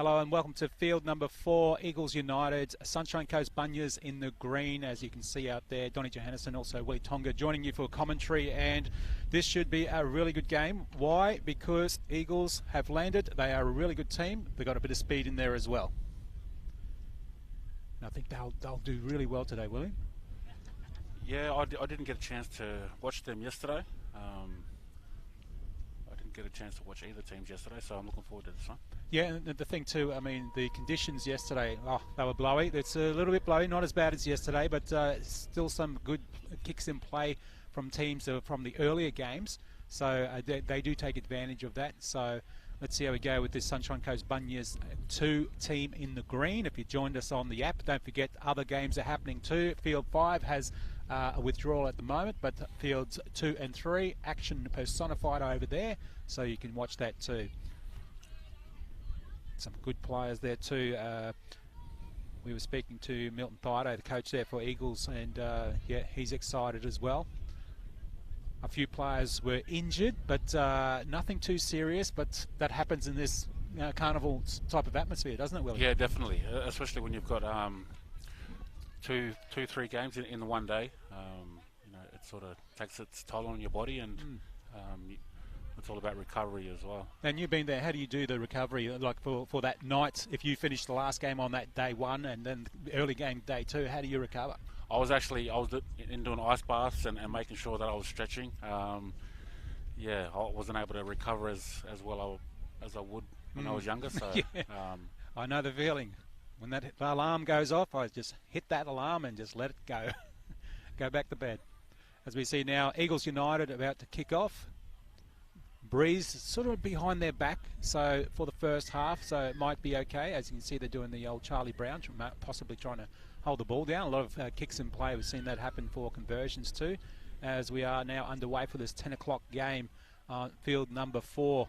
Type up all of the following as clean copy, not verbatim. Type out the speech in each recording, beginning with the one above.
Hello and welcome to field number 4, Eagles United, Sunshine Coast Bunyas in the green, as you can see out there. Donnie Johannesson, also Willie Tonga, joining you for commentary, and this should be a really good game. Why? Because Eagles have landed. They are a really good team. They've got a bit of speed in there as well. And I think they'll do really well today, Willie. Yeah, I didn't get a chance to watch them yesterday. I didn't get a chance to watch either teams yesterday, so I'm looking forward to this one. Yeah, and the thing too, I mean, the conditions yesterday, they were blowy. It's a little bit blowy, not as bad as yesterday, but still some good kicks in play from teams from the earlier games. So they do take advantage of that. So let's see how we go with this Sunshine Coast Bunyas 2 team in the green. If you joined us on the app, don't forget other games are happening too. Field 5 has a withdrawal at the moment, but fields 2 and 3, action personified over there, so you can watch that too. Some good players there too. We were speaking to Milton Thido, the coach there for Eagles, and yeah, he's excited as well. A few players were injured, but nothing too serious, but that happens in this carnival type of atmosphere, doesn't it, Willie? Yeah, definitely, especially when you've got two, 3 games in the one day. You know, it sort of takes its toll on your body, and it's all about recovery as well. And you've been there. How do you do the recovery, like for that night? If you finish the last game on that day 1 and then the early game day 2, how do you recover? I was doing ice baths and making sure that I was stretching. Yeah, I wasn't able to recover as well as I would when I was younger. So yeah. I know the feeling. When that alarm goes off, I just hit that alarm and just let it go. Go back to bed. As we see now, Eagles United about to kick off. Breeze sort of behind their back, so for the first half, so it might be okay. As you can see, they're doing the old Charlie Brown, possibly trying to hold the ball down. A lot of kicks in play. We've seen that happen for conversions too, as we are now underway for this 10 o'clock game on field number 4.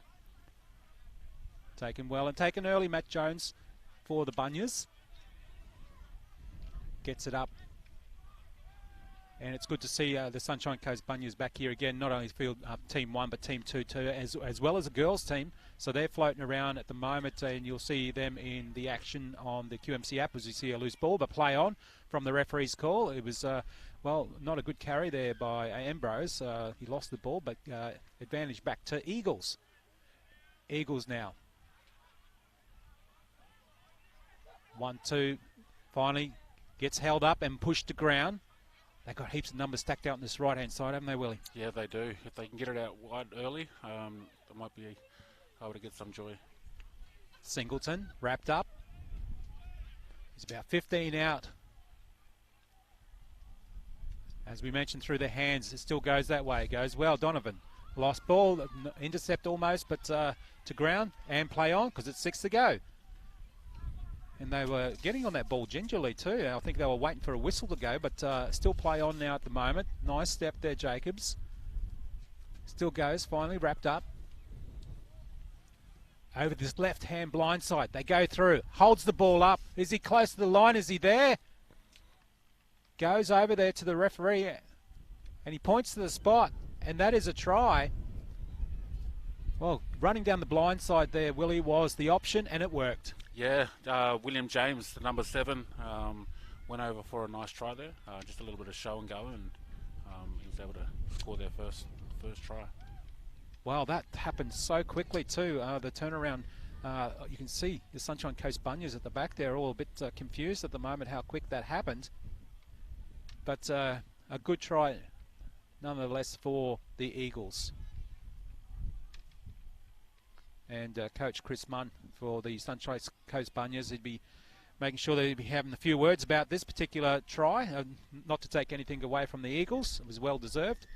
Taken well and taken early, Matt Jones for the Bunyas. Gets it up. And it's good to see the Sunshine Coast Bunyas back here again, not only field Team 1 but Team 2 too, as well as a girls team. So they're floating around at the moment, and you'll see them in the action on the QMC app as you see a loose ball, but play on from the referee's call. It was, well, not a good carry there by Ambrose. He lost the ball, but advantage back to Eagles. Eagles now. 1-2, finally gets held up and pushed to ground. They've got heaps of numbers stacked out on this right-hand side, haven't they, Willie? Yeah, they do. If they can get it out wide early, they might be able to get some joy. Singleton wrapped up. He's about 15 out. As we mentioned, through the hands, it still goes that way. It goes well. Donovan lost ball, intercept almost, but to ground and play on because it's 6 to go. And they were getting on that ball gingerly too. I think they were waiting for a whistle to go, but still play on now at the moment. Nice step there, Jacobs. Still goes, finally wrapped up. Over this left-hand blind side. They go through. Holds the ball up. Is he close to the line? Is he there? Goes over there to the referee. And he points to the spot. And that is a try. Well, running down the blind side there, Willie, was the option, and it worked. Yeah, William James, the number 7, went over for a nice try there. Just a little bit of show and go, and he was able to score their first try. Wow, that happened so quickly too. The turnaround, you can see the Sunshine Coast Bunyas at the back there, all a bit confused at the moment how quick that happened. But a good try nonetheless for the Eagles. And Coach Chris Munn for the Sunshine Coast Bunyas, he'd be making sure that he'd be having a few words about this particular try, not to take anything away from the Eagles. It was well deserved.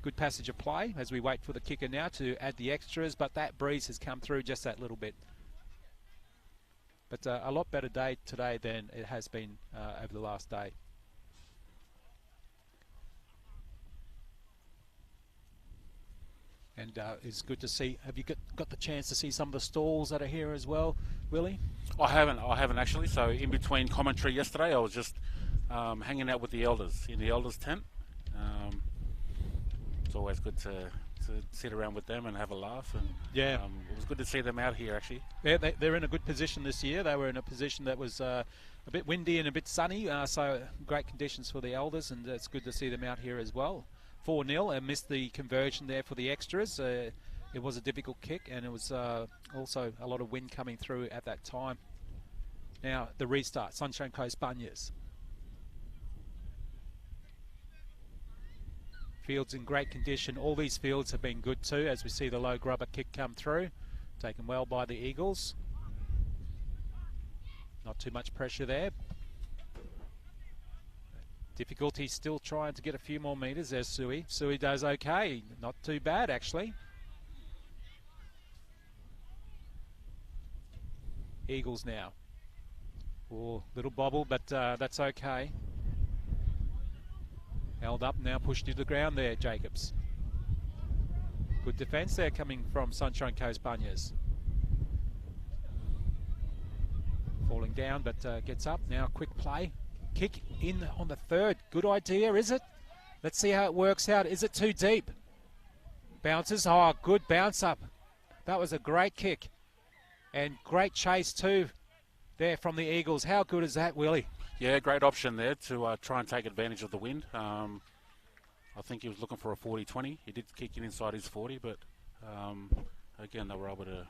Good passage of play as we wait for the kicker now to add the extras, but that breeze has come through just that little bit. But a lot better day today than it has been over the last day. And it's good to see. Have you got the chance to see some of the stalls that are here as well, Willie? I haven't actually. So in between commentary yesterday, I was just hanging out with the elders in the elders tent. It's always good to to sit around with them and have a laugh. And yeah, it was good to see them out here actually. yeah, they're in a good position this year. They were in a position that was a bit windy and a bit sunny, so great conditions for the Elders, and it's good to see them out here as well. 4-0 and missed the conversion there for the extras. It was a difficult kick, and it was also a lot of wind coming through at that time. Now the restart, Sunshine Coast Bunyas. Fields in great condition. All these fields have been good too, as we see the low grubber kick come through. Taken well by the Eagles. Not too much pressure there. Difficulty still trying to get a few more metres. There's Sui. Sui does okay. Not too bad actually. Eagles now. Oh, little bobble, but that's okay. Held up, now pushed to the ground there, Jacobs. Good defence there coming from Sunshine Coast Bunyas. Falling down, but gets up. Now quick play. Kick in on the third. Good idea, is it? Let's see how it works out. Is it too deep? Bounces. Oh, good bounce up. That was a great kick. And great chase too there from the Eagles. How good is that, Willie? Yeah, great option there to try and take advantage of the wind. I think he was looking for a 40-20. He did kick it inside his 40, but again, they were able to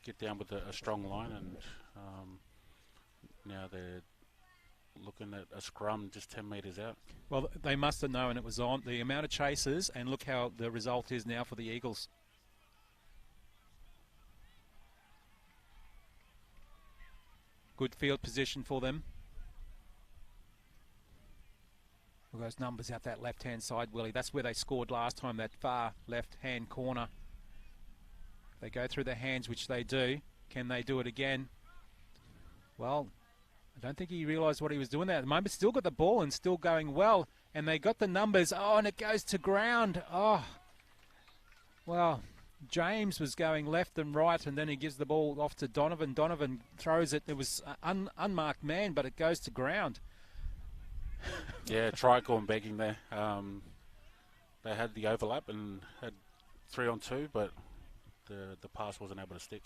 get down with a strong line, and now they're looking at a scrum just 10 metres out. Well, they must have known it was on. The amount of chases, and look how the result is now for the Eagles. Good field position for them. Look at those numbers out that left-hand side, Willie. That's where they scored last time, that far left-hand corner. They go through the hands, which they do. Can they do it again? Well, I don't think he realised what he was doing there. At the moment, still got the ball and still going well. And they got the numbers. Oh, and it goes to ground. Oh, well, James was going left and right, and then he gives the ball off to Donovan. Donovan throws it. It was unmarked man, but it goes to ground. Yeah, Tricor and begging there. They had the overlap and had 3-on-2, but the pass wasn't able to stick.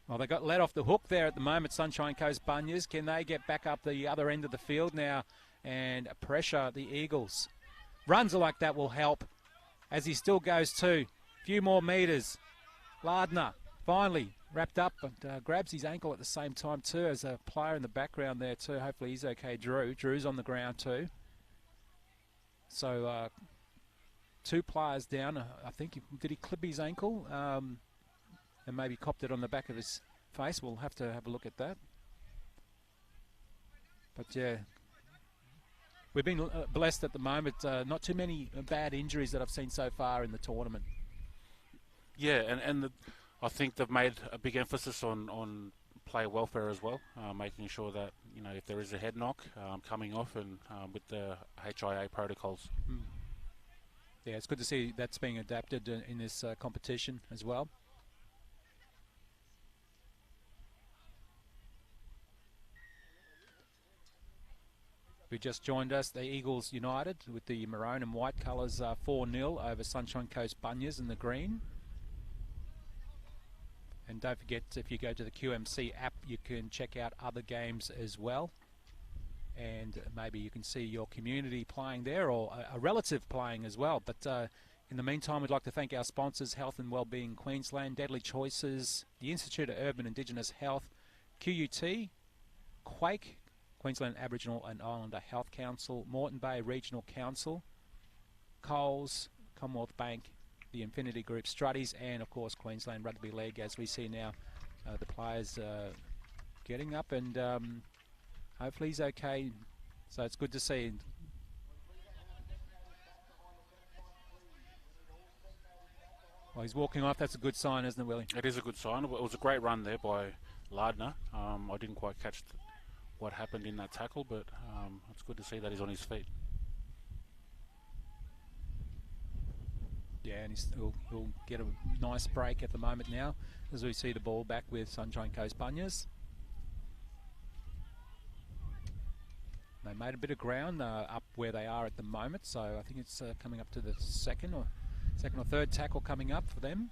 Well, they got let off the hook there at the moment, Sunshine Coast Bunyas. Can they get back up the other end of the field now and pressure the Eagles? Runs like that will help as he still goes to. Few more metres. Lardner finally wrapped up, but grabs his ankle at the same time too, as a player in the background there too. Hopefully he's okay. Drew's on the ground too. So 2 players down. I think, did he clip his ankle? And maybe copped it on the back of his face. We'll have to have a look at that. But yeah, we've been blessed at the moment. Not too many bad injuries that I've seen so far in the tournament. Yeah, and I think they've made a big emphasis on player welfare as well, making sure that, you know, if there is a head knock coming off, and with the HIA protocols. Yeah, it's good to see that's being adapted in this competition as well. Who just joined us, the Eagles United, with the maroon and white colours, 4-0 over Sunshine Coast Bunyas in the green. And don't forget, if you go to the QMC app, you can check out other games as well. And maybe you can see your community playing there, or a relative playing as well. But in the meantime, we'd like to thank our sponsors, Health and Wellbeing Queensland, Deadly Choices, the Institute of Urban Indigenous Health, QUT, Quake, Queensland Aboriginal and Islander Health Council, Moreton Bay Regional Council, Coles, Commonwealth Bank, the Infinity Group, Strutties, and of course Queensland Rugby League, as we see now the players getting up, and hopefully he's okay, so it's good to see. Well, he's walking off. That's a good sign, isn't it, Willie? It is a good sign. It was a great run there by Lardner. I didn't quite catch what happened in that tackle, but it's good to see that he's on his feet. Yeah, and he'll get a nice break at the moment now, as we see the ball back with Sunshine Coast Bunyas. They made a bit of ground up where they are at the moment, so I think it's coming up to the second Second or third tackle coming up for them.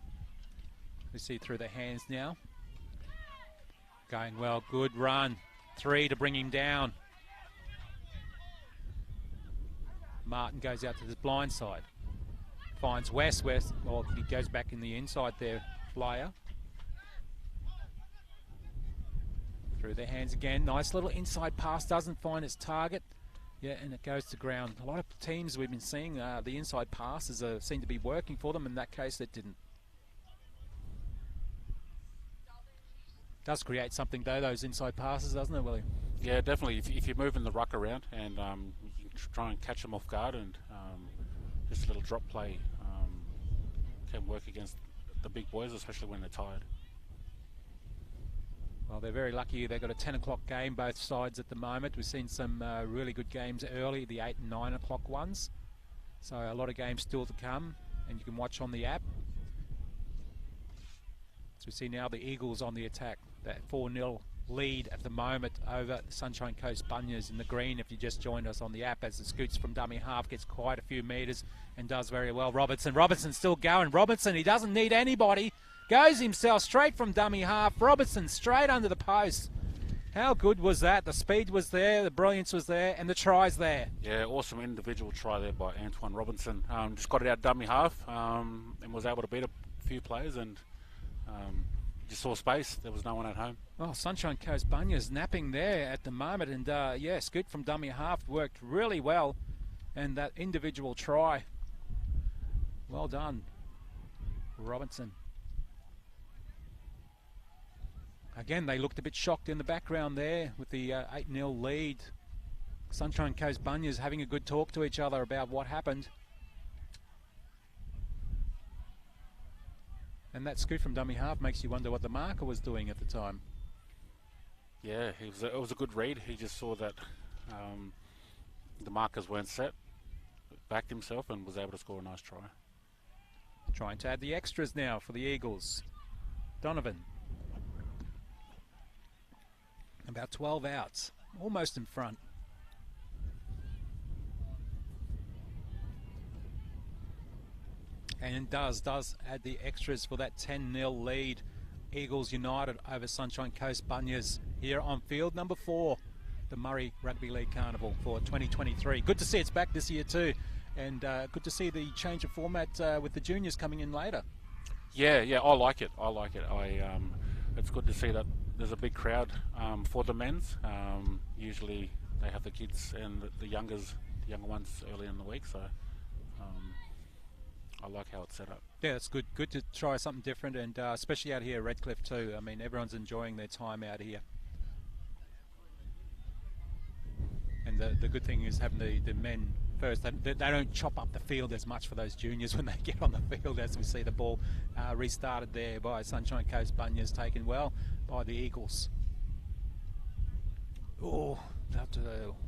We see through the hands now. Going well, good run. 3 to bring him down. Martin goes out to the blind side. Finds West, well, he goes back in the inside there, Flyer. Through their hands again, nice little inside pass, doesn't find its target. Yeah, and it goes to ground. A lot of teams we've been seeing, the inside passes seem to be working for them. In that case, it didn't. Does create something though, those inside passes, doesn't it, Willie? Yeah, definitely. If you're moving the ruck around and you can try and catch them off guard, and just a little drop play can work against the big boys, especially when they're tired. Well, they're very lucky. They've got a 10 o'clock game, both sides at the moment. We've seen some really good games early, the 8 and 9 o'clock ones. So a lot of games still to come, and you can watch on the app. So we see now the Eagles on the attack. That 4-0 lead at the moment over Sunshine Coast Bunyas in the green. If you just joined us on the app, as the scoots from dummy half, gets quite a few metres and does very well. Robertson's still going. Robertson, he doesn't need anybody. Goes himself straight from dummy half. Robertson straight under the post. How good was that? The speed was there, the brilliance was there, and the try's there. Yeah, awesome individual try there by Antoine Robinson. Just got it out dummy half and was able to beat a few players, and just saw space. There was no one at home. Oh, Sunshine Coast Bunyas napping there at the moment, and yeah, scoot from dummy half worked really well, and that individual try, well done, Robinson. Again, they looked a bit shocked in the background there with the 8-0 lead. Sunshine Coast Bunyas having a good talk to each other about what happened. And that scoot from dummy half makes you wonder what the marker was doing at the time. Yeah, it was a good read. He just saw that the markers weren't set, backed himself, and was able to score a nice try. Trying to add the extras now for the Eagles. Donovan. About 12 outs, almost in front. And does add the extras for that 10-0 lead. Eagles United over Sunshine Coast Bunyas here on field number 4, the Murray Rugby League Carnival for 2023. Good to see it's back this year too, and good to see the change of format with the juniors coming in later. Yeah, I like it. It's good to see that there's a big crowd for the men's. Usually they have the kids and the younger ones early in the week, so I like how it's set up. Yeah, it's good. Good to try something different, and especially out here at Redcliffe too. I mean, everyone's enjoying their time out here. And the good thing is having the men first. They don't chop up the field as much for those juniors when they get on the field, as we see the ball restarted there by Sunshine Coast Bunyas, taken well by the Eagles. Oh, that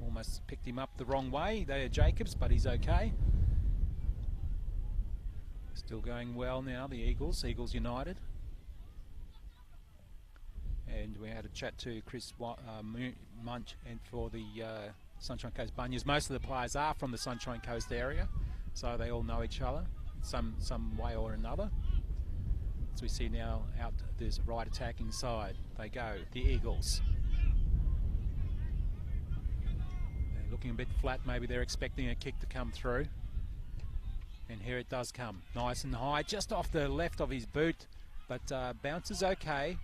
almost picked him up the wrong way there, Jacobs, but he's okay. Still going well now, the Eagles United. And we had a chat to Chris Munch, and for the Sunshine Coast Bunyas. Most of the players are from the Sunshine Coast area, so they all know each other some way or another. As we see now out this right attacking side, they go, the Eagles. They're looking a bit flat, maybe they're expecting a kick to come through. And here it does come, nice and high, just off the left of his boot, but bounces okay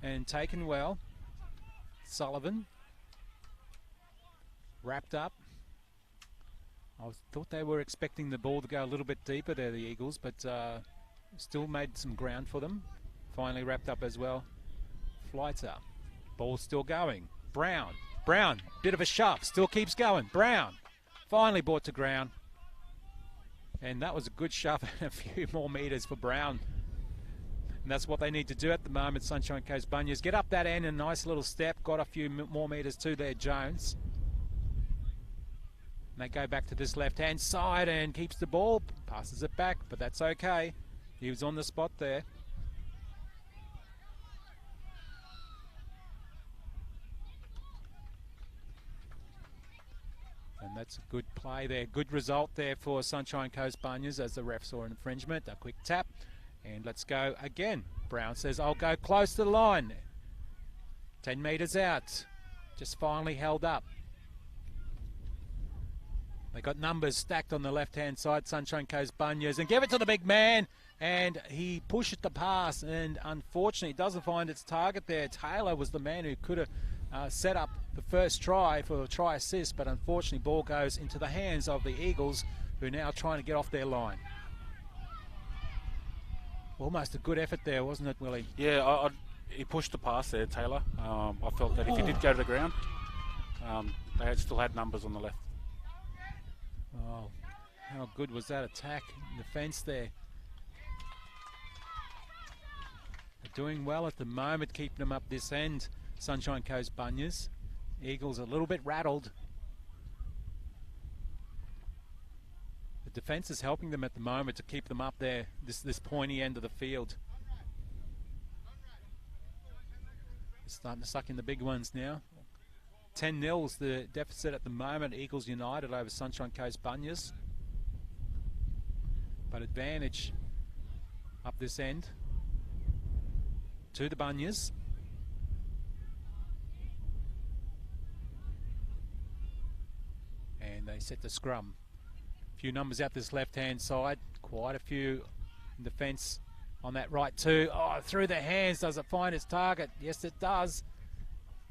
and taken well. Sullivan wrapped up. I thought they were expecting the ball to go a little bit deeper there, the Eagles, but still made some ground for them. Finally wrapped up as well. Flighter, ball still going. Brown, bit of a shove, still keeps going. Brown, finally brought to ground. And that was a good shove and a few more metres for Brown. And that's what they need to do at the moment, Sunshine Coast Bunyas. Get up that end, a nice little step. Got a few more metres too there, Jones. And they go back to this left-hand side and keeps the ball. Passes it back, but that's okay. He was on the spot there. And that's a good play there. Good result there for Sunshine Coast Bunyas as the ref saw an infringement. A quick tap. And let's go again. Brown says, I'll go close to the line. 10 metres out. Just finally held up. They got numbers stacked on the left-hand side, Sunshine Coast Bunyas, and give it to the big man. And he pushed the pass, and unfortunately doesn't find its target there. Taylor was the man who could have set up the first try for a try assist, but unfortunately ball goes into the hands of the Eagles, who are now trying to get off their line. Almost a good effort there, wasn't it, Willie? Yeah, he pushed the pass there, Taylor. I felt that if he did go to the ground, they still had numbers on the left. Oh, how good was that attack in the fence there? They're doing well at the moment, keeping them up this end, Sunshine Coast Bunyas. Eagles a little bit rattled. The defence is helping them at the moment to keep them up there, this pointy end of the field. They're starting to suck in the big ones now. 10-0's the deficit at the moment, Eagles United over Sunshine Coast Bunyas. But advantage up this end to the Bunyas. And they set the scrum. A few numbers out this left-hand side. Quite a few in defence on that right too. Oh, through the hands. Does it find its target? Yes, it does.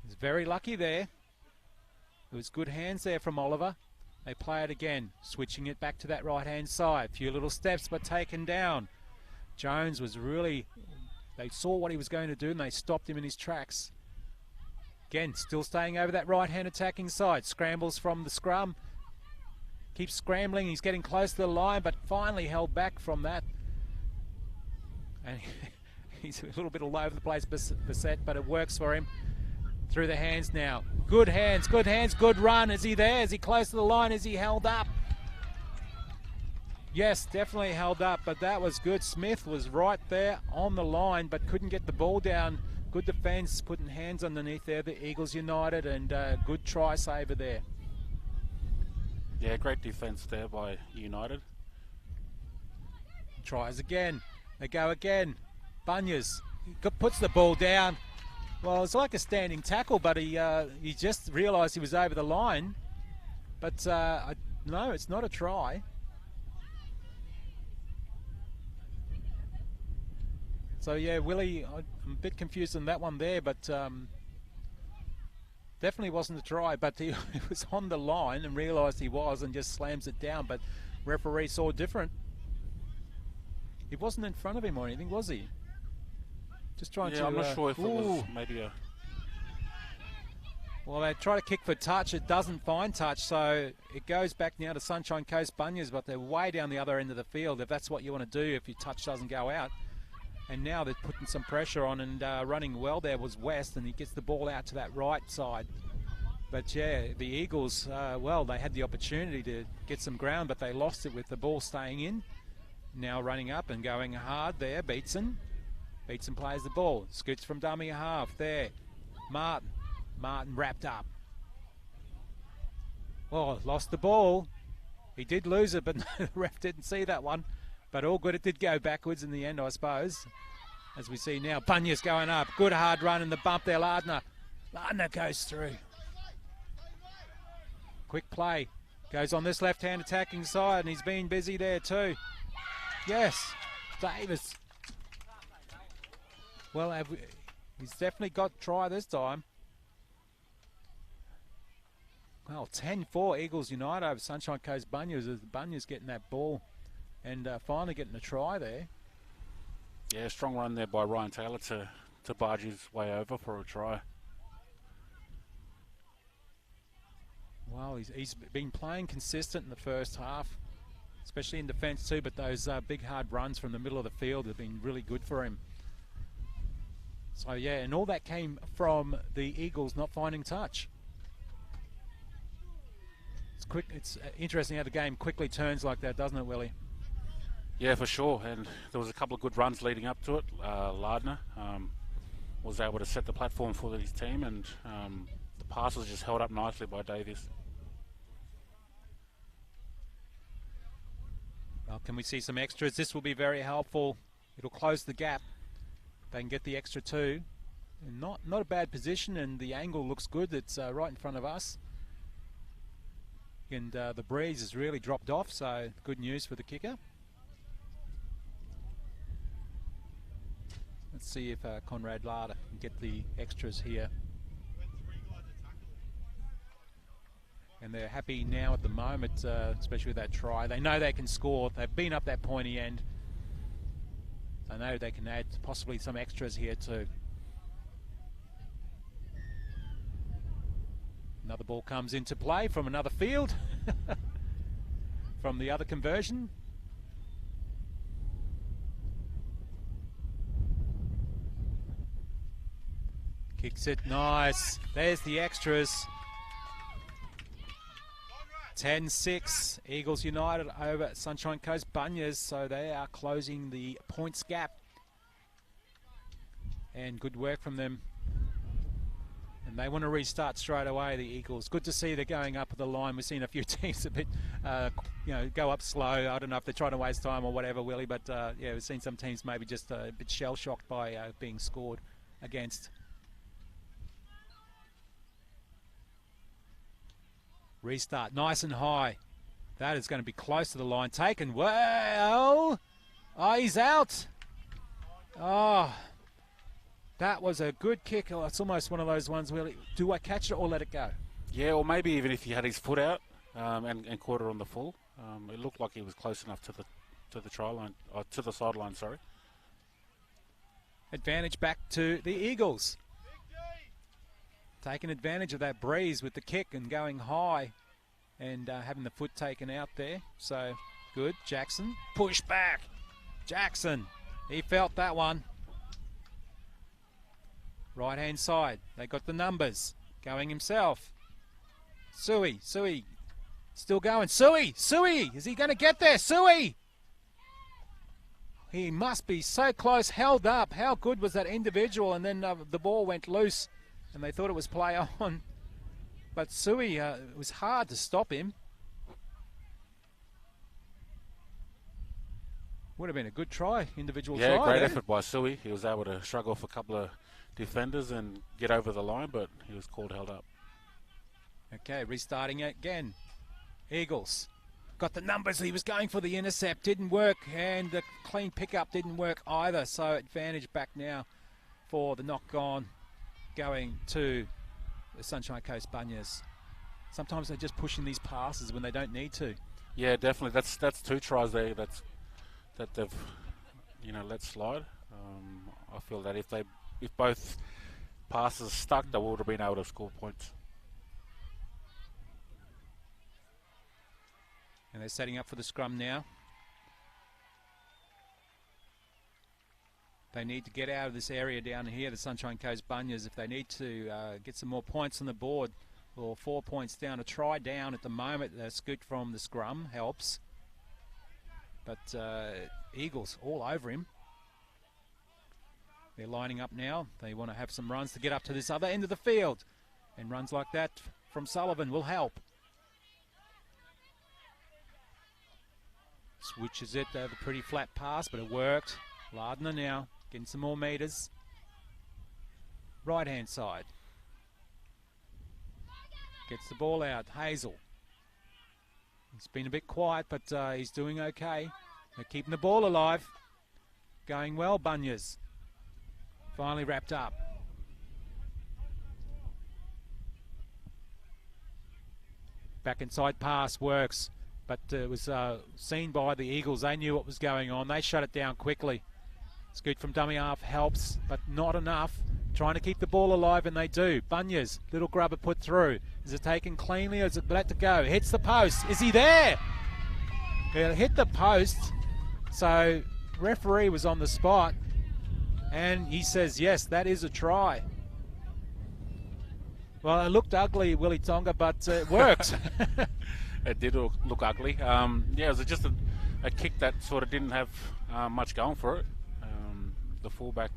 It's very lucky there. It was good hands there from Oliver. They play it again, switching it back to that right-hand side. A few little steps, but taken down. Jones was really... They saw what he was going to do, and they stopped him in his tracks. Again, still staying over that right-hand attacking side. Scrambles from the scrum. Keeps scrambling. He's getting close to the line, but finally held back from that. And he's a little bit all over the place, beset, but it works for him. Through the hands now. Good hands, good run. Is he there? Is he close to the line? Is he held up? Yes, definitely held up, but that was good. Smith was right there on the line, but couldn't get the ball down. Good defence, putting hands underneath there, the Eagles United, and good try saver there. Yeah, great defence there by United. Tries again. They go again. Bunyas puts the ball down. Well, it's like a standing tackle, but he just realised he was over the line. But no, it's not a try. So yeah, Willie, I'm a bit confused on that one there, but definitely wasn't a try. But he was on the line and realised he was and just slams it down. But referee saw different. He wasn't in front of him or anything, was he? Just trying to... Yeah, I'm not sure if it was maybe a... Well, they try to kick for touch. It doesn't find touch, so it goes back now to Sunshine Coast Bunyas, but they're way down the other end of the field, if that's what you want to do, if your touch doesn't go out. And now they're putting some pressure on, and running well there was West, and he gets the ball out to that right side. But yeah, the Eagles, well, they had the opportunity to get some ground, but they lost it with the ball staying in. Now running up and going hard there, Beatson. Beatson plays the ball, scoots from dummy half there. Martin wrapped up. Well, lost the ball. He did lose it, but the ref didn't see that one. But all good, it did go backwards in the end, I suppose. As we see now, Bunyas going up. Good hard run in the bump there, Lardner. Lardner goes through. Quick play. Goes on this left-hand attacking side, and he's been busy there too. Yes, Davis. Well, he's definitely got try this time. Well, 10-4 Eagles United over Sunshine Coast Bunyas, as the Bunyas getting that ball and finally getting a try there. Yeah, strong run there by Ryan Taylor to barge his way over for a try. Well, he's been playing consistent in the first half, especially in defence too, but those big hard runs from the middle of the field have been really good for him. So yeah, and all that came from the Eagles not finding touch. It's quick. It's interesting how the game quickly turns like that, doesn't it, Willie? Yeah, for sure. And there was a couple of good runs leading up to it. Lardner was able to set the platform for his team, and the pass was just held up nicely by Davis. Can we see some extras? This will be very helpful. It'll close the gap. They can get the extra 2. And not a bad position, and the angle looks good. It's right in front of us. And the breeze has really dropped off, so good news for the kicker. Let's see if Conrad Larder can get the extras here. And they're happy now at the moment, especially with that try. They know they can score. They've been up that pointy end. They know they can add possibly some extras here too. Another ball comes into play from another field. From the other conversion. Kicks it, nice. There's the extras. 10-6, Eagles United over Sunshine Coast Bunyas, so they are closing the points gap. And good work from them. And they want to restart straight away, the Eagles. Good to see they're going up the line. We've seen a few teams a bit, go up slow. I don't know if they're trying to waste time or whatever, Willie, but yeah, we've seen some teams maybe just a bit shell-shocked by being scored against. Restart, nice and high. That is going to be close to the line. Taken well. Oh, he's out. Oh, that was a good kick. Oh, it's almost one of those ones where, do I catch it or let it go? Yeah, or maybe even if he had his foot out and caught it on the full. It looked like he was close enough to the try line, or to the sideline, sorry. Advantage back to the Eagles. Taking advantage of that breeze with the kick and going high and having the foot taken out there. So good. Jackson, push back. Jackson, he felt that one. Right hand side, they got the numbers. Going himself. Suey, still going. Suey, is he going to get there? Suey! He must be so close, held up. How good was that individual? And then the ball went loose. And they thought it was play on. But Suey, it was hard to stop him. Would have been a good try, individual try. Yeah, great effort by Suey. He was able to shrug off a couple of defenders and get over the line, but he was called held up. Okay, restarting again. Eagles got the numbers. He was going for the intercept. Didn't work. And the clean pickup didn't work either. So advantage back now for the knock on. Going to the Sunshine Coast Bunyas. Sometimes they're just pushing these passes when they don't need to. Yeah, definitely. That's 2 tries there that they've let slide. I feel that if both passes stuck, they would have been able to score points. And they're setting up for the scrum now. They need to get out of this area down here, the Sunshine Coast Bunyas, if they need to get some more points on the board, or 4 points down. A try down at the moment. A scoot from the scrum helps. But Eagles all over him. They're lining up now. They want to have some runs to get up to this other end of the field. And runs like that from Sullivan will help. Switches it over a pretty flat pass, but it worked. Lardner now. Getting some more meters. Right hand side. Gets the ball out. Hazel. He's been a bit quiet, but he's doing okay. They're keeping the ball alive. Going well, Bunyas. Finally wrapped up. Back inside pass works, but it was seen by the Eagles. They knew what was going on. They shut it down quickly. Scoot from dummy half helps, but not enough. Trying to keep the ball alive, and they do. Bunyas, little grubber put through. Is it taken cleanly, or is it let to go? Hits the post. Is he there? It hit the post. So referee was on the spot, and he says, yes, that is a try. Well, it looked ugly, Willie Tonga, but it worked. It did look ugly. Yeah, it was just a kick that sort of didn't have much going for it. The fullback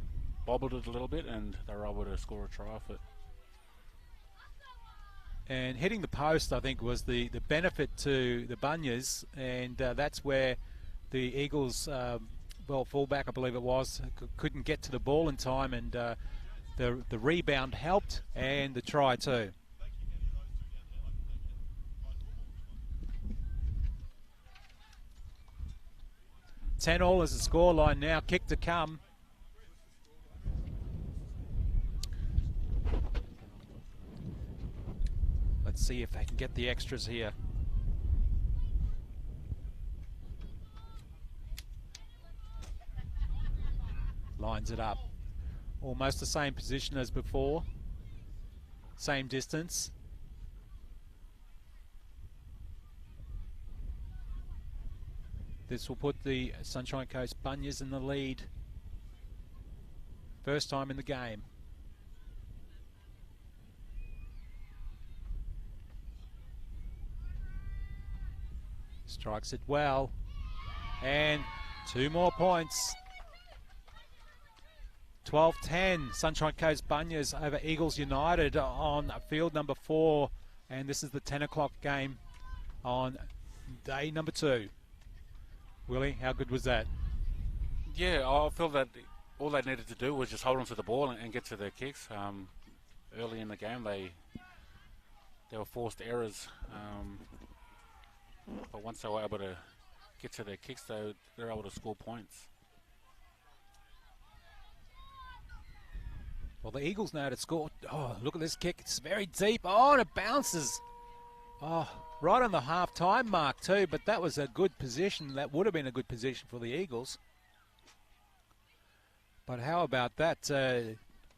bobbled it a little bit, and they were able to score a try off it. And hitting the post, I think, was the benefit to the Bunyas, and that's where the Eagles, fullback I believe it was, couldn't get to the ball in time, and the rebound helped, and the try too. Ten all is the scoreline now. Kick to come. Let's see if they can get the extras here. Lines it up. Almost the same position as before. Same distance. This will put the Sunshine Coast Bunyas in the lead. First time in the game. Strikes it well. And 2 more points. 12-10, Sunshine Coast Bunyas over Eagles United on field number 4. And this is the 10 o'clock game on day number 2. Willie, how good was that? Yeah, I feel that all they needed to do was just hold on to the ball and get to their kicks. Early in the game, they were forced errors, but once they were able to get to their kicks, they were able to score points. Well, the Eagles know how to score. Oh, look at this kick. It's very deep. Oh, and it bounces. Oh, right on the half-time mark too, but that was a good position. That would have been a good position for the Eagles. But how about that?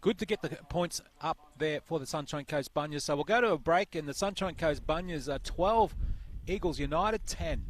Good to get the points up there for the Sunshine Coast Bunyas. So we'll go to a break, and the Sunshine Coast Bunyas are 12, Eagles United 10.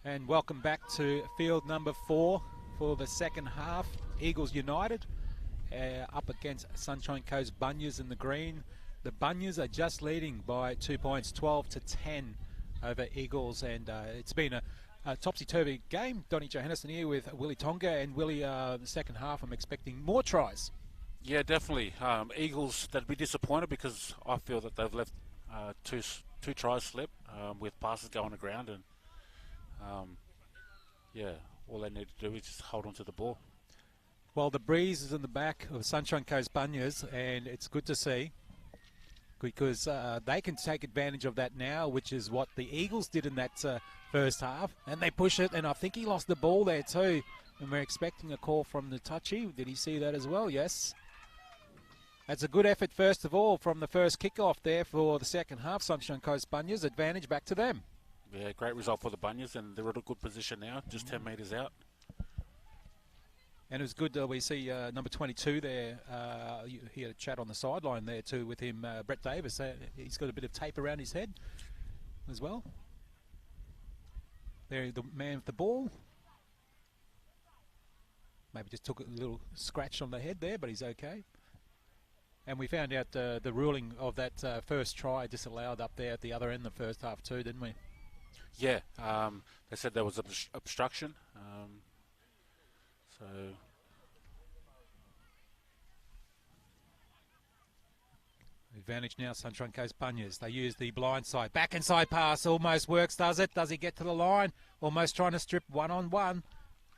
And welcome back to field number 4 for the second half. Eagles United up against Sunshine Coast Bunyas in the green. The Bunyas are just leading by 2 points, 12-10 over Eagles, and it's been a topsy-turvy game. Donnie Johannesson here with Willie Tonga, and Willie, the second half, I'm expecting more tries. Yeah, definitely. Eagles, they'd be disappointed because I feel that they've left two tries slip with passes going to ground, and yeah, all they need to do is just hold on to the ball. Well, the breeze is in the back of Sunshine Coast Bunyas, and it's good to see because they can take advantage of that now, which is what the Eagles did in that first half, and they push it, and I think he lost the ball there too, and we're expecting a call from the touchy. Did he see that as well? Yes. That's a good effort, first of all, from the first kickoff there for the second half. Sunshine Coast Bunyas, advantage back to them. Yeah, great result for the Bunyas, and they're in a good position now, just 10 metres out. And it was good we see number 22 there. He had a chat on the sideline there too with him, Brett Davis. He's got a bit of tape around his head as well. There, the man with the ball. Maybe just took a little scratch on the head there, but he's okay. And we found out the ruling of that first try disallowed up there at the other end of the first half too, didn't we? Yeah, they said there was obstruction. So advantage now, Sunshine Coast Bunyas. They use the blind side. Back inside pass almost works, does it? Does he get to the line? Almost trying to strip one-on-one.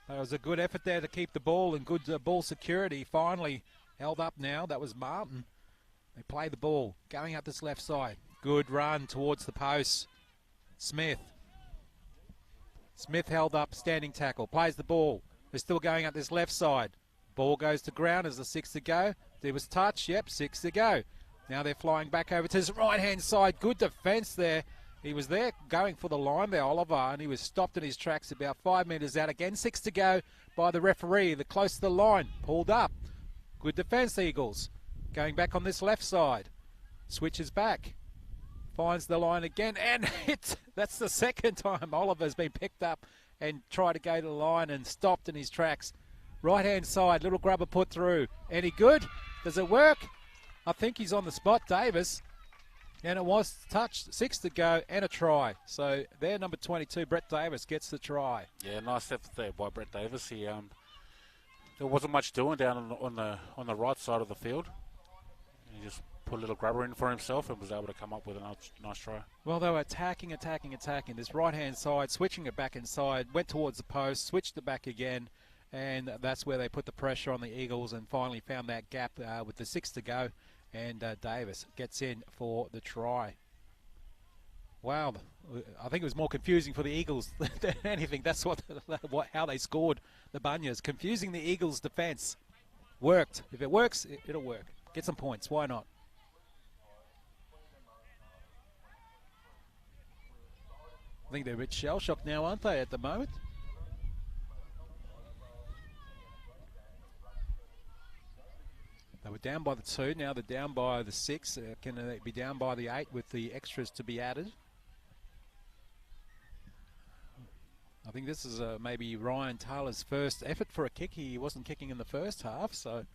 That was a good effort there to keep the ball and good ball security. Finally held up now. That was Martin. They play the ball. Going up this left side. Good run towards the post. Smith held up, standing tackle. Plays the ball. They're still going up this left side. Ball goes to ground as the 6 to go. There was touch. Yep, 6 to go. Now they're flying back over to his right-hand side. Good defence there. He was there going for the line there, Oliver, and he was stopped in his tracks about 5 metres out. Again, 6 to go by the referee. The close to the line. Pulled up. Good defence, Eagles. Going back on this left side. Switches back. Finds the line again and hit. That's the second time Oliver's been picked up and tried to go to the line and stopped in his tracks. Right-hand side, little grubber put through. Any good? Does it work? I think he's on the spot, Davis. And it was touched. 6 to go and a try. So there, number 22, Brett Davis, gets the try. Yeah, nice effort there by Brett Davis. He there wasn't much doing down on the right side of the field. He just put a little grubber in for himself and was able to come up with a nice try. Well, they were attacking. This right-hand side, switching it back inside, went towards the post, switched it back again, and that's where they put the pressure on the Eagles and finally found that gap with the 6 to go, and Davis gets in for the try. Wow, I think it was more confusing for the Eagles than anything. That's how they scored the Bunyas. Confusing the Eagles' defence. Worked. If it works, it'll work. Get some points. Why not? I think they're a bit shell-shocked now, aren't they, at the moment? They were down by the 2, now they're down by the 6. Can they be down by the 8 with the extras to be added? I think this is maybe Ryan Taylor's first effort for a kick. He wasn't kicking in the first half, so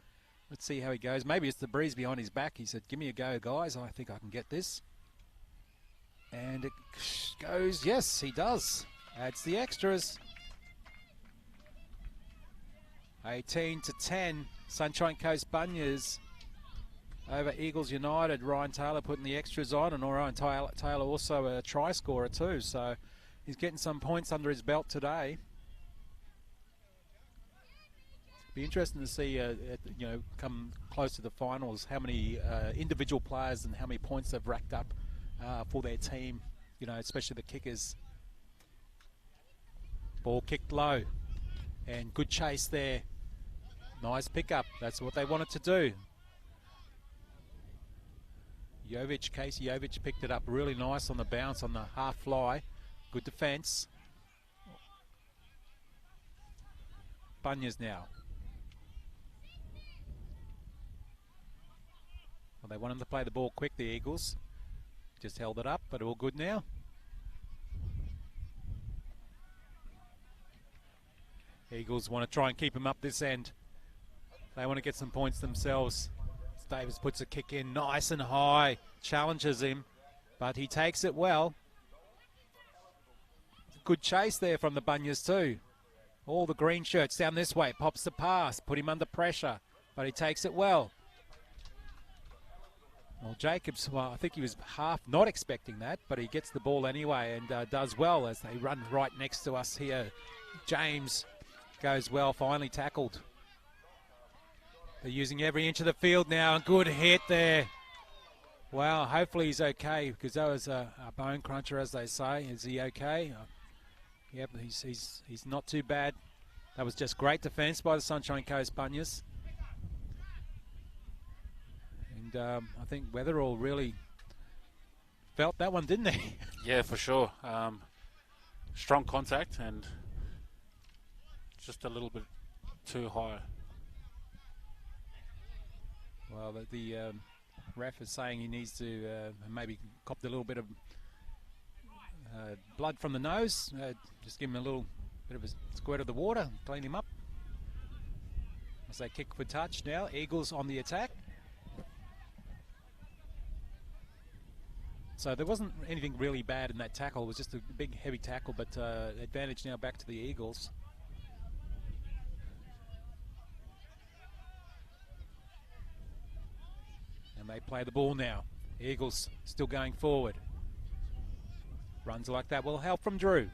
let's see how he goes. Maybe it's the breeze behind his back. He said, give me a go, guys. I think I can get this. And it goes, yes, he does. Adds the extras. 18-10, Sunshine Coast Bunyas over Eagles United. Ryan Taylor putting the extras on, and Ryan Taylor also a try scorer too, so he's getting some points under his belt today. Be interesting to see, come close to the finals, how many individual players and how many points they've racked up for their team, especially the kickers. Ball kicked low, and good chase there. Nice pickup. That's what they wanted to do. Casey Jovic picked it up really nice on the bounce on the half fly. Good defence. Bunyas now. Well, they want him to play the ball quick, the Eagles. Just held it up, but all good now. Eagles want to try and keep him up this end. They want to get some points themselves. Davis puts a kick in nice and high, challenges him, but he takes it well. Good chase there from the Bunyas too. All the green shirts down this way, pops the pass, put him under pressure, but he takes it well. Well, Jacobs, I think he was half not expecting that, but he gets the ball anyway and does well as they run right next to us here. James goes well, finally tackled. They're using every inch of the field now, and good hit there. Wow, hopefully he's okay, because that was a bone cruncher, as they say. Is he okay? Yep, he's not too bad. That was just great defence by the Sunshine Coast Bunyas. And I think Weatherall really felt that one, didn't he? Yeah, for sure. Strong contact and just a little bit too high. Well, the ref is saying he needs to maybe cop a little bit of blood from the nose. Just give him a little bit of a squirt of the water, clean him up. As they kick for touch now, Eagles on the attack. So there wasn't anything really bad in that tackle. It was just a big, heavy tackle, but advantage now back to the Eagles. And they play the ball now. Eagles still going forward. Runs like that will help from Drew.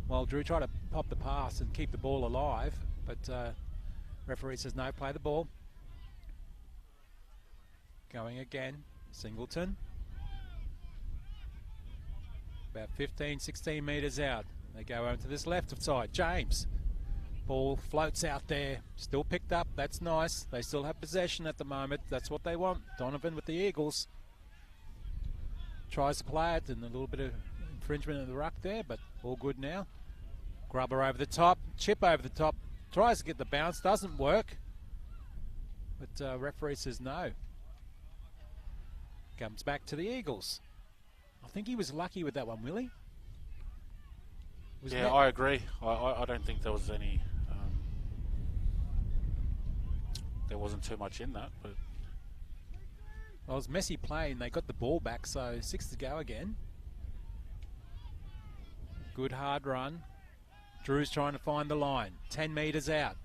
Well, Drew tried to pop the pass and keep the ball alive, but referee says no, play the ball. Going again, Singleton. About 15, 16 metres out. They go over to this left side. James. Ball floats out there, still picked up, that's nice. They still have possession at the moment, that's what they want. Donovan with the Eagles. Tries to play it, and a little bit of infringement of the ruck there, but all good now. Grubber over the top, chip over the top, tries to get the bounce, doesn't work. But referee says no. Comes back to the Eagles. I think he was lucky with that one, Willie. Yeah, I agree. I don't think there was any... there wasn't too much in that, but... Well, it was messy play and they got the ball back, so 6 to go again. Good hard run. Drew's trying to find the line. 10 metres out.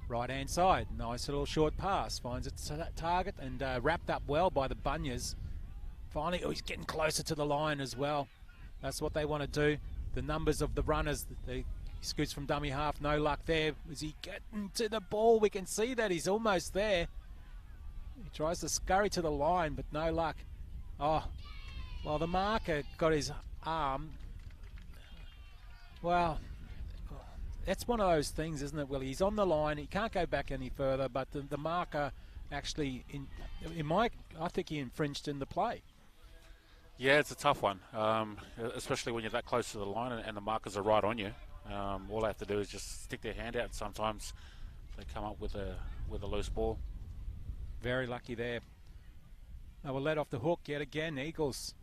Right hand side. Nice little short pass. Finds its target and wrapped up well by the Bunyas. Finally, he's getting closer to the line as well. That's what they want to do. The numbers of the runners, he scoots from dummy half, no luck there. Is he getting to the ball? We can see that he's almost there. He tries to scurry to the line, but no luck. Oh, well, the marker got his arm. Well, that's one of those things, isn't it, Willie? He's on the line. He can't go back any further, but the marker actually, I think he infringed in the play. Yeah, it's a tough one, especially when you're that close to the line and the markers are right on you. All they have to do is just stick their hand out, and sometimes they come up with a loose ball. Very lucky there. They were let off the hook yet again, Eagles.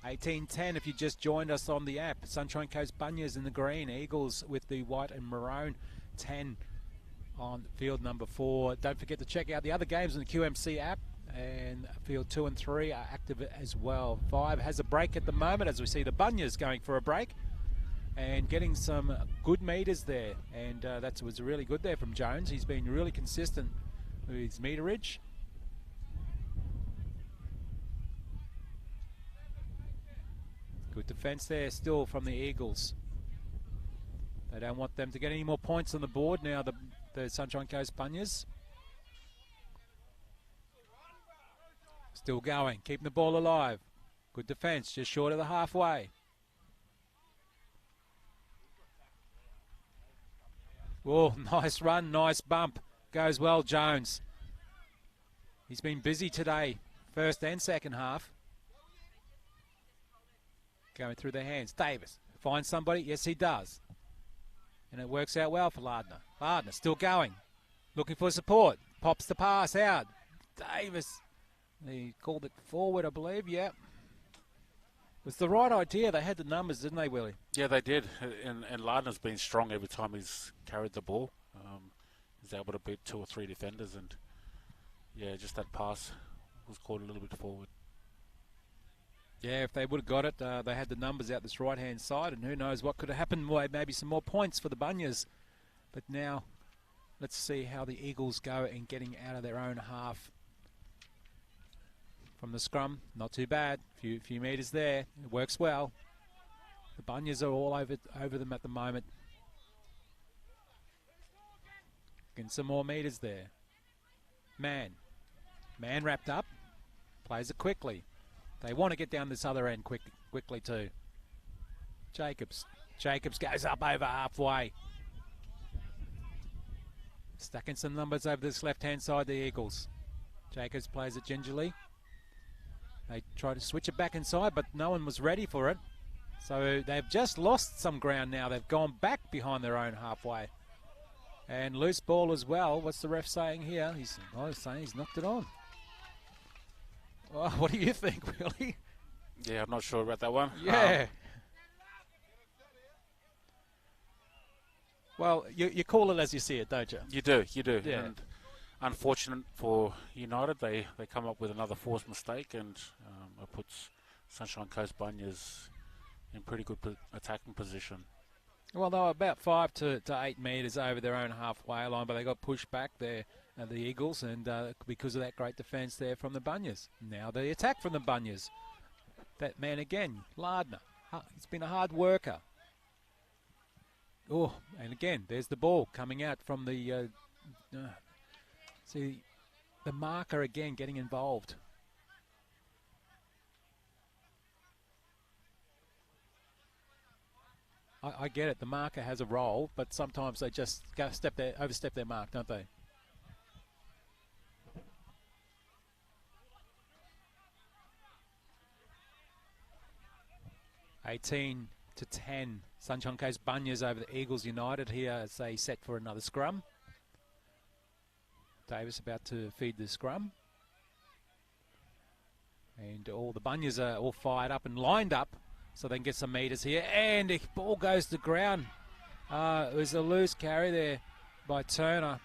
18-10 if you just joined us on the app. Sunshine Coast Bunyas in the green, Eagles with the white and maroon. 10 on field number 4. Don't forget to check out the other games in the QMC app. And field 2 and 3 are active as well. 5 has a break at the moment as we see the Bunyas going for a break and getting some good meters there. And that was really good there from Jones. He's been really consistent with his meterage. Good defence there still from the Eagles. They don't want them to get any more points on the board now, the Sunshine Coast Bunyas. Still going, keeping the ball alive. Good defence, just short of the halfway. Oh, nice run, nice bump. Goes well, Jones. He's been busy today, first and second half. Going through their hands. Davis finds somebody. Yes, he does. And it works out well for Lardner. Lardner still going. Looking for support. Pops the pass out. Davis. He called it forward, I believe. Yeah. was the right idea. They had the numbers, didn't they, Willie? Yeah, they did. And Lardner's been strong every time he's carried the ball. He's able to beat 2 or 3 defenders, and yeah, just that pass was caught a little bit forward. Yeah, if they would have got it, they had the numbers out this right-hand side, and who knows what could have happened. Maybe some more points for the Bunyas. But now, let's see how the Eagles go in getting out of their own half. From the scrum, not too bad. Few metres there. It works well. The Bunyas are all over them at the moment. Getting some more metres there. Man wrapped up. Plays it quickly. They want to get down this other end quickly too. Jacobs goes up over halfway. Stacking some numbers over this left-hand side, the Eagles. Jacobs plays it gingerly. They try to switch it back inside, but no one was ready for it. So they've just lost some ground now. They've gone back behind their own halfway. And loose ball as well. What's the ref saying here? He's saying he's knocked it on. Oh, what do you think, Willie? Yeah, I'm not sure about that one. Yeah. Well, you call it as you see it, don't you? You do. Yeah. And unfortunate for United, they come up with another forced mistake, and it puts Sunshine Coast Bunyas in pretty good attacking position. Well, they were about 5 to 8 metres over their own halfway line, but they got pushed back there, the Eagles, and because of that great defence there from the Bunyas. Now the attack from the Bunyas. That man again, Lardner. He's been a hard worker. Oh, and again, there's the ball coming out from the... see, the marker again getting involved. I get it. The marker has a role, but sometimes they just overstep their mark, don't they? (18 to 10). Sunshine Coast Bunyas over the Eagles United here as they set for another scrum. Davis about to feed the scrum. And all the Bunyas are all fired up and lined up so they can get some metres here. And the ball goes to ground. It was a loose carry there by Turner.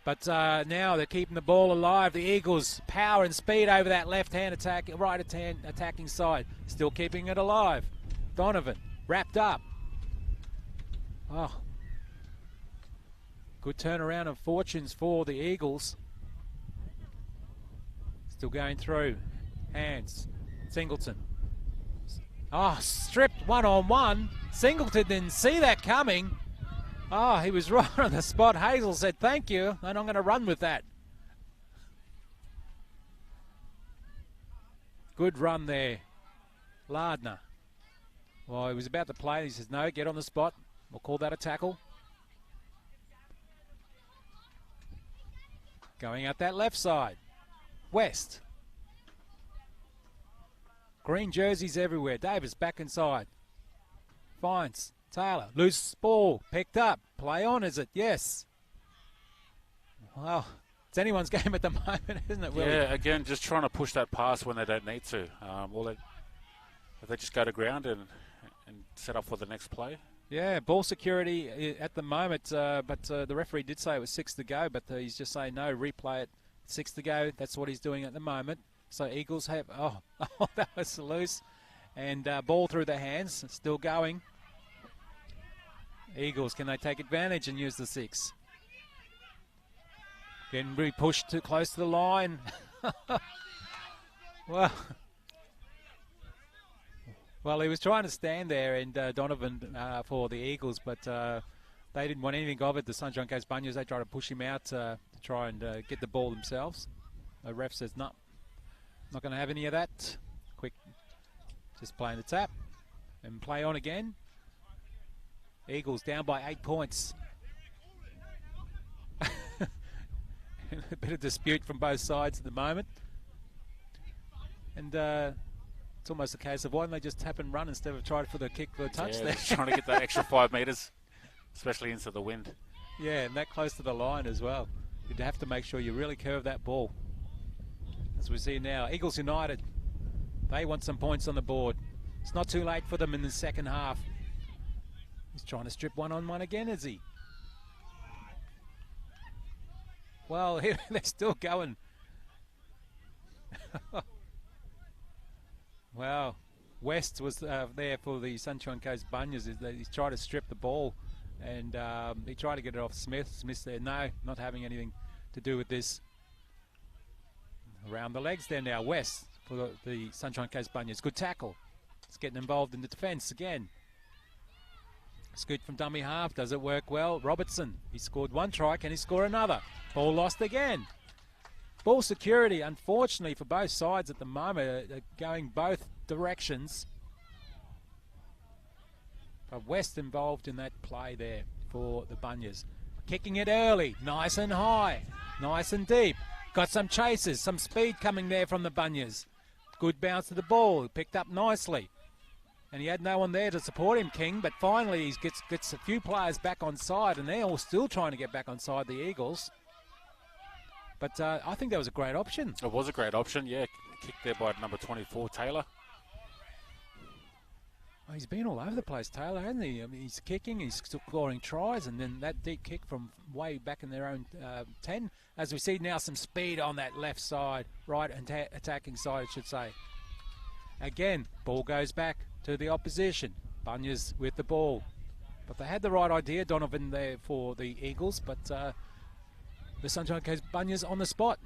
But now they're keeping the ball alive. The Eagles, power and speed over that left-hand attack, right-hand attacking side. Still keeping it alive. Donovan, wrapped up. Oh. Good turnaround of fortunes for the Eagles. Still going through. Hands. Singleton. Oh, stripped one-on-one. Singleton didn't see that coming. Oh, he was right on the spot. Hazel said, thank you, and I'm going to run with that. Good run there. Lardner. Well, he was about to play. He says, no, get on the spot. We'll call that a tackle. Going out that left side. West. Green jerseys everywhere. Davis back inside. Finds Taylor. Loose ball. Picked up. Play on, is it? Yes. Well, it's anyone's game at the moment, isn't it, Willie? Yeah, again, just trying to push that pass when they don't need to. If they just go to ground and set up for the next play. Yeah, ball security at the moment, but the referee did say it was 6 to go, but he's just saying no, replay it, 6 to go. That's what he's doing at the moment. So Eagles have, oh that was loose, and ball through their hands, still going. Eagles, can they take advantage and use the 6? Getting really pushed too close to the line. Well, he was trying to stand there, and Donovan for the Eagles, but they didn't want anything of it. The Sunshine Coast Bunyas, they tried to push him out to try and get the ball themselves. The ref says, no, not going to have any of that. Quick, just playing the tap and play on again. Eagles down by 8 points. A bit of dispute from both sides at the moment. And it's almost a case of why don't they just tap and run instead of try for the kick for the touch there. Trying to get that extra 5 metres, especially into the wind. Yeah, and that close to the line as well. You'd have to make sure you really curve that ball. As we see now, Eagles United, they want some points on the board. It's not too late for them in the second half. He's trying to strip one-on-one again, is he? Well, they're still going. Well, West was there for the Sunshine Coast Bunyas. He's tried to strip the ball, and he tried to get it off Smith. Smith's there. No, not having anything to do with this. Around the legs there now. West for the Sunshine Coast Bunyas. Good tackle. It's getting involved in the defence again. Scoot from dummy half. Does it work well? Robertson. He scored one try. Can he score another? Ball lost again. Ball security, unfortunately, for both sides at the moment, going both directions. But West involved in that play there for the Bunyas. Kicking it early. Nice and high. Nice and deep. Got some chases. Some speed coming there from the Bunyas. Good bounce to the ball. Picked up nicely. And he had no one there to support him, King, but finally he gets a few players back on side, and they're all still trying to get back on side, the Eagles. But I think that was a great option. It was a great option, yeah. Kicked there by number 24, Taylor. Oh, he's been all over the place, Taylor, hasn't he? I mean, he's kicking, he's scoring tries, and then that deep kick from way back in their own 10. As we see now, some speed on that left side, right attacking side, I should say. Again, ball goes back to the opposition. Bunyas with the ball. But they had the right idea, Donovan, there for the Eagles, but the Sunshine Coast Bunyas on the spot.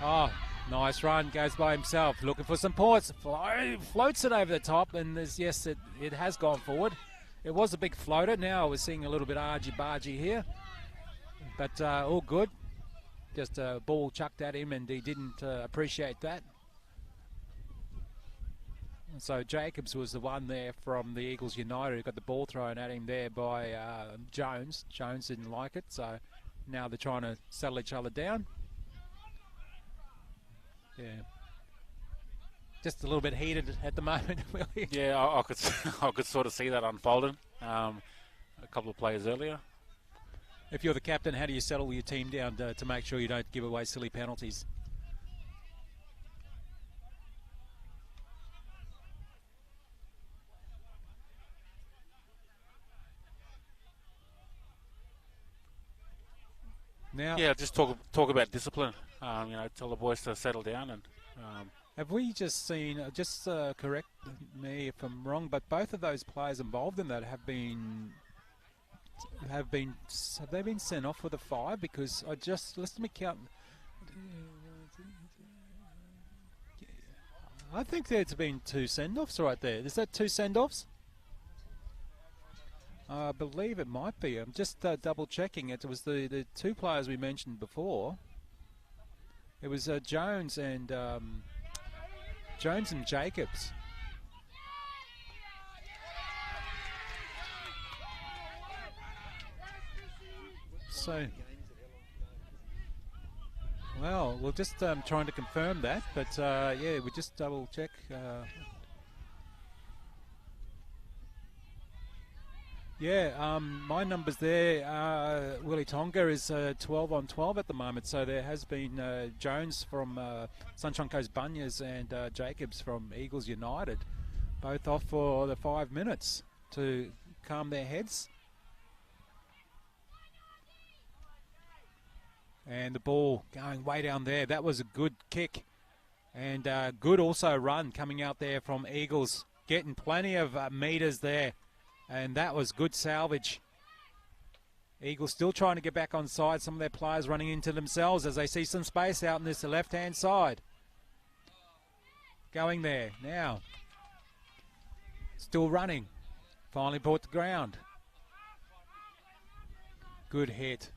Oh, nice run, goes by himself, looking for some ports. Floats it over the top, and yes, it has gone forward. It was a big floater. Now we're seeing a little bit argy-bargy here, but all good. Just a ball chucked at him, and he didn't appreciate that. So Jacobs was the one there from the Eagles United who got the ball thrown at him there by Jones. Jones didn't like it, so now they're trying to settle each other down. Yeah. Just a little bit heated at the moment, Willie. Yeah, I could sort of see that unfolding a couple of players earlier. If you're the captain, how do you settle your team down to make sure you don't give away silly penalties? Now, yeah, just talk about discipline. Tell the boys to settle down. And have we just seen? Correct me if I'm wrong, but both of those players involved in that have they been sent off with a 5? Because let me count. I think there's been 2 send-offs right there. Is that 2 send-offs? I believe it might be. I'm just double checking it. It was the 2 players we mentioned before. It was Jones and Jacobs. So, well, we're just trying to confirm that, but yeah, we just double check. Yeah, my numbers there, Willie Tonga is 12 on 12 at the moment, so there has been Jones from Sunshine Coast Bunyas and Jacobs from Eagles United, both off for the 5 minutes to calm their heads. And the ball going way down there. That was a good kick. And good also run coming out there from Eagles, getting plenty of metres there. And that was good salvage. Eagles still trying to get back on side. Some of their players running into themselves as they see some space out in this left-hand side. Going there now. Still running. Finally brought to ground. Good hit.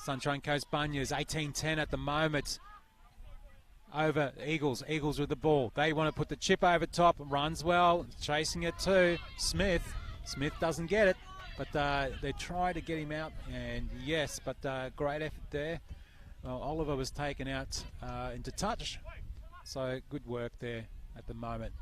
Sunshine Coast Bunyas, 18-10 at the moment. Over Eagles. Eagles with the ball. They want to put the chip over top. Runs well. Chasing it too. Smith. Smith doesn't get it. But they try to get him out. And yes, but great effort there. Well, Oliver was taken out into touch. So good work there at the moment.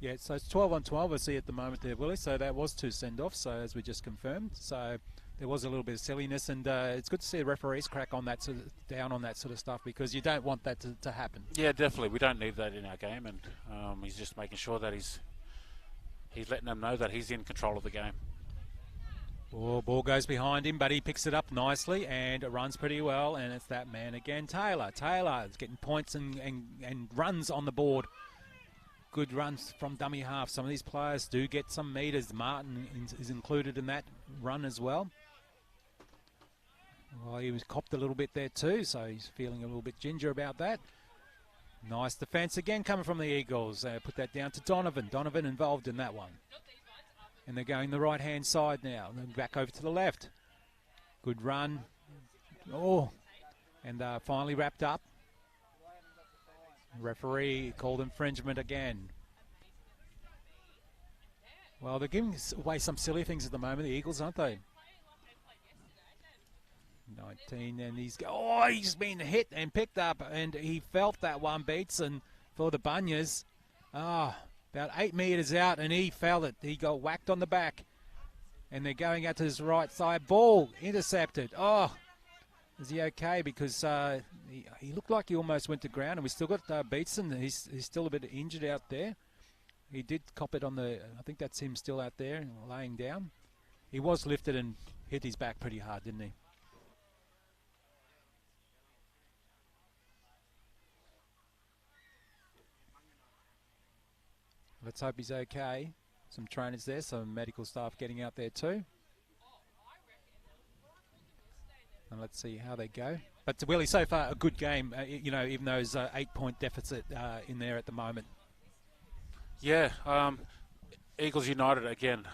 Yeah, so it's 12 on 12 I see at the moment there, Willie. So that was 2 send-offs, so as we just confirmed. So there was a little bit of silliness, and it's good to see the referees crack on that down on that sort of stuff, because you don't want that to happen. Yeah, definitely. We don't need that in our game, and he's just making sure that he's letting them know that he's in control of the game. Ball goes behind him, but he picks it up nicely and it runs pretty well, and it's that man again, Taylor. Taylor is getting points and runs on the board. Good runs from dummy half. Some of these players do get some meters. Martin is included in that run as well. Well, he was copped a little bit there too, so he's feeling a little bit ginger about that. Nice defence again coming from the Eagles. Put that down to Donovan. Donovan involved in that one. And they're going the right-hand side now. And then back over to the left. Good run. Oh, and finally wrapped up. Referee called infringement again. Well, they're giving away some silly things at the moment, the Eagles, aren't they? 19, and he's been hit and picked up, and he felt that one, Beatson, for the Bunyas. About 8 metres out, and he felt it. He got whacked on the back, and they're going out to his right side. Ball intercepted. Is he okay? Because he looked like he almost went to ground, and we still got Beatson. He's still a bit injured out there. He did cop it on the, I think that's him still out there laying down. He was lifted and hit his back pretty hard, didn't he? Let's hope he's okay. Some trainers there, some medical staff getting out there too. And let's see how they go. But Willie, so far a good game, even though there's 8-point deficit in there at the moment. Yeah, Eagles United, again,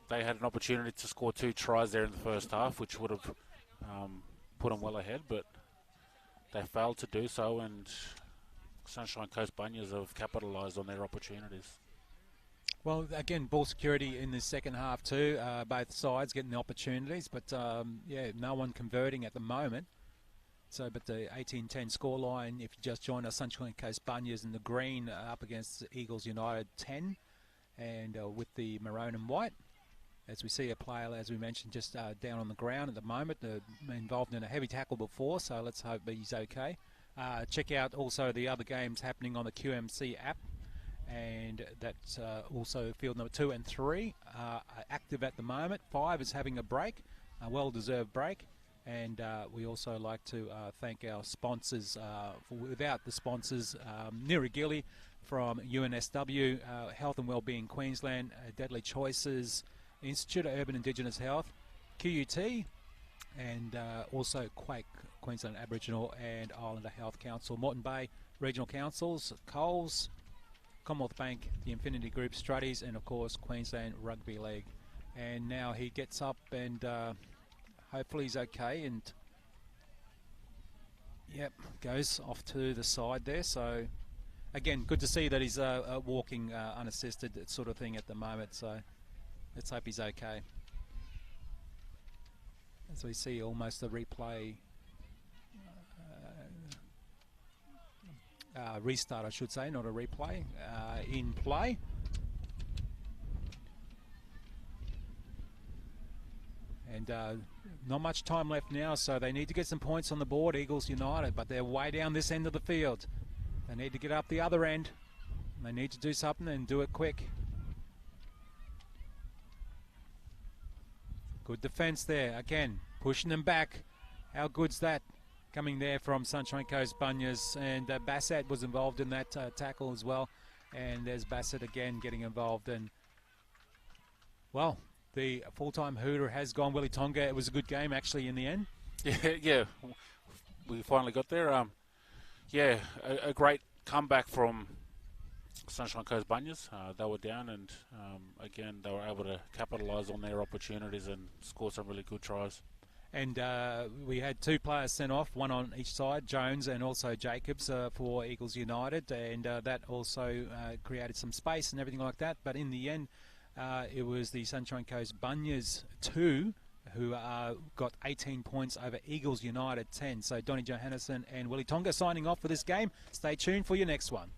they had an opportunity to score 2 tries there in the first half, which would have put them well ahead, but they failed to do so, and Sunshine Coast Bunyas have capitalised on their opportunities. Well, again, ball security in the second half too. Both sides getting the opportunities, but no one converting at the moment. So, but the 18-10 scoreline, if you just join us, Sunshine Coast Bunyas in the green up against Eagles United 10, and with the maroon and white. As we see a player, as we mentioned, just down on the ground at the moment, involved in a heavy tackle before, so let's hope he's okay. Check out also the other games happening on the QMC app, and that's also field number 2 and 3 are active at the moment. 5 is having a break, a well-deserved break, and we also like to thank our sponsors. Without the sponsors, Nirigili from UNSW, Health and Wellbeing Queensland, Deadly Choices, Institute of Urban Indigenous Health, QUT, and also Quake, Queensland Aboriginal and Islander Health Council, Moreton Bay Regional Councils, Coles, Commonwealth Bank, the Infinity Group, Struddies, and of course Queensland Rugby League. And now he gets up and hopefully he's okay, and goes off to the side there. So again, good to see that he's walking unassisted, that sort of thing at the moment, so let's hope he's okay. As we see almost a replay, restart I should say, not a replay, in play. And not much time left now, so they need to get some points on the board, Eagles United, but they're way down this end of the field. They need to get up the other end. They need to do something and do it quick. Good defence there, again, pushing them back. How good's that? Coming there from Sunshine Coast Bunyas, and Bassett was involved in that tackle as well. And there's Bassett again getting involved. And, well, the full-time hooter has gone. Willie Tonga, it was a good game actually in the end. Yeah, we finally got there. A great comeback from Sunshine Coast Bunyas. They were down, and again, they were able to capitalise on their opportunities and score some really good tries. And we had 2 players sent off, one on each side, Jones and also Jacobs for Eagles United, and that also created some space and everything like that. But in the end, it was the Sunshine Coast Bunyas 2 who got 18 points over Eagles United 10. So Donnie Johannesson and Willie Tonga signing off for this game. Stay tuned for your next one.